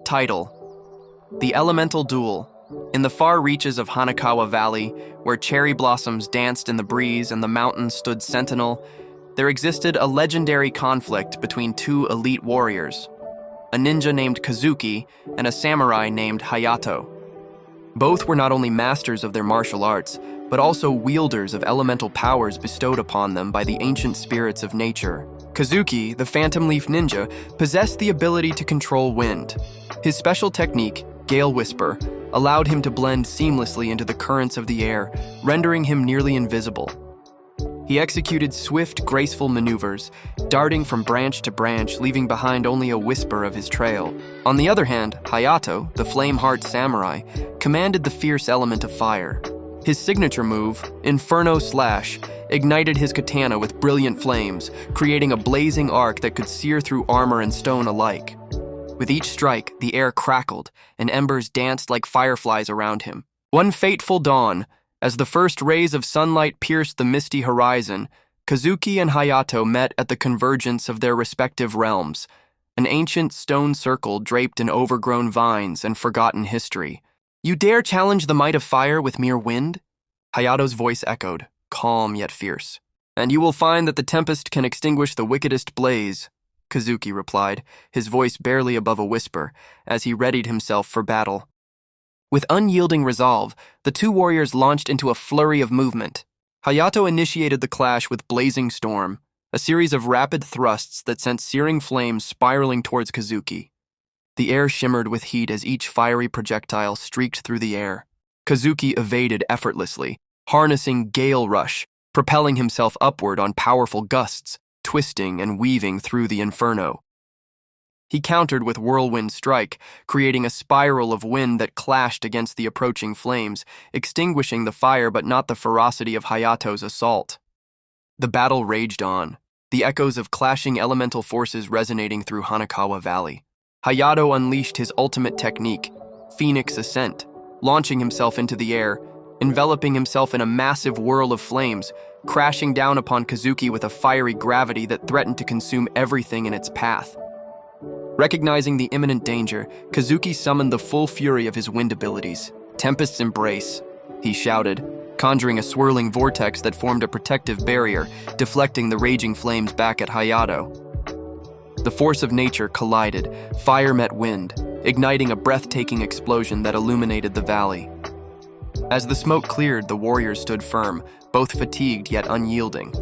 Title: The Elemental Duel. In the far reaches of Hanakawa Valley, where cherry blossoms danced in the breeze and the mountains stood sentinel, there existed a legendary conflict between two elite warriors, a ninja named Kazuki and a samurai named Hayato. Both were not only masters of their martial arts, but also wielders of elemental powers bestowed upon them by the ancient spirits of nature. Kazuki, the Phantom Leaf Ninja, possessed the ability to control wind. His special technique, Gale Whisper, allowed him to blend seamlessly into the currents of the air, rendering him nearly invisible. He executed swift, graceful maneuvers, darting from branch to branch, leaving behind only a whisper of his trail. On the other hand, Hayato, the Flame-Heart Samurai, commanded the fierce element of fire. His signature move, Inferno Slash, ignited his katana with brilliant flames, creating a blazing arc that could sear through armor and stone alike. With each strike, the air crackled, and embers danced like fireflies around him. One fateful dawn, as the first rays of sunlight pierced the misty horizon, Kazuki and Hayato met at the convergence of their respective realms, an ancient stone circle draped in overgrown vines and forgotten history. "You dare challenge the might of fire with mere wind?" Hayato's voice echoed, calm yet fierce. "And you will find that the tempest can extinguish the wickedest blaze," Kazuki replied, his voice barely above a whisper, as he readied himself for battle. With unyielding resolve, the two warriors launched into a flurry of movement. Hayato initiated the clash with Blazing Storm, a series of rapid thrusts that sent searing flames spiraling towards Kazuki. The air shimmered with heat as each fiery projectile streaked through the air. Kazuki evaded effortlessly, harnessing Gale Rush, propelling himself upward on powerful gusts, twisting and weaving through the inferno. He countered with Whirlwind Strike, creating a spiral of wind that clashed against the approaching flames, extinguishing the fire but not the ferocity of Hayato's assault. The battle raged on, the echoes of clashing elemental forces resonating through Hanakawa Valley. Hayato unleashed his ultimate technique, Phoenix Ascent, launching himself into the air, enveloping himself in a massive whirl of flames, crashing down upon Kazuki with a fiery gravity that threatened to consume everything in its path. Recognizing the imminent danger, Kazuki summoned the full fury of his wind abilities. "Tempest's Embrace," he shouted, conjuring a swirling vortex that formed a protective barrier, deflecting the raging flames back at Hayato. The force of nature collided, fire met wind, igniting a breathtaking explosion that illuminated the valley. As the smoke cleared, the warriors stood firm, both fatigued yet unyielding.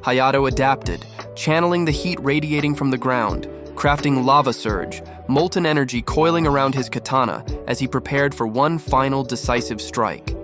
Hayato adapted, channeling the heat radiating from the ground, crafting Lava Surge, molten energy coiling around his katana as he prepared for one final decisive strike.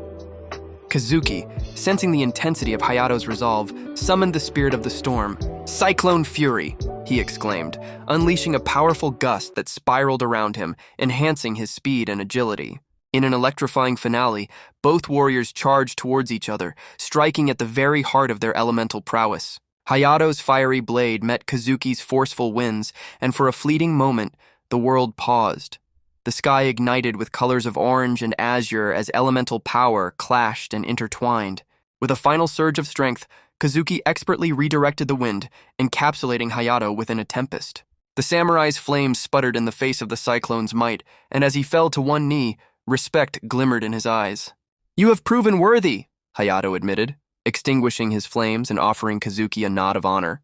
Kazuki, sensing the intensity of Hayato's resolve, summoned the spirit of the storm. "Cyclone Fury!" he exclaimed, unleashing a powerful gust that spiraled around him, enhancing his speed and agility. In an electrifying finale, both warriors charged towards each other, striking at the very heart of their elemental prowess. Hayato's fiery blade met Kazuki's forceful winds, and for a fleeting moment, the world paused. The sky ignited with colors of orange and azure as elemental power clashed and intertwined. With a final surge of strength, Kazuki expertly redirected the wind, encapsulating Hayato within a tempest. The samurai's flames sputtered in the face of the cyclone's might, and as he fell to one knee, respect glimmered in his eyes. "You have proven worthy," Hayato admitted, extinguishing his flames and offering Kazuki a nod of honor.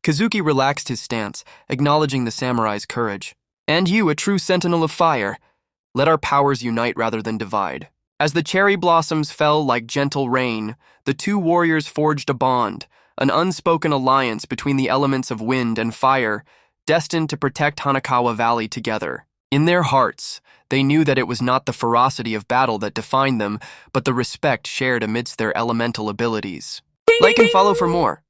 Kazuki relaxed his stance, acknowledging the samurai's courage. "And you, a true sentinel of fire. Let our powers unite rather than divide." As the cherry blossoms fell like gentle rain, the two warriors forged a bond, an unspoken alliance between the elements of wind and fire, destined to protect Hanakawa Valley together. In their hearts, they knew that it was not the ferocity of battle that defined them, but the respect shared amidst their elemental abilities. Like and follow for more.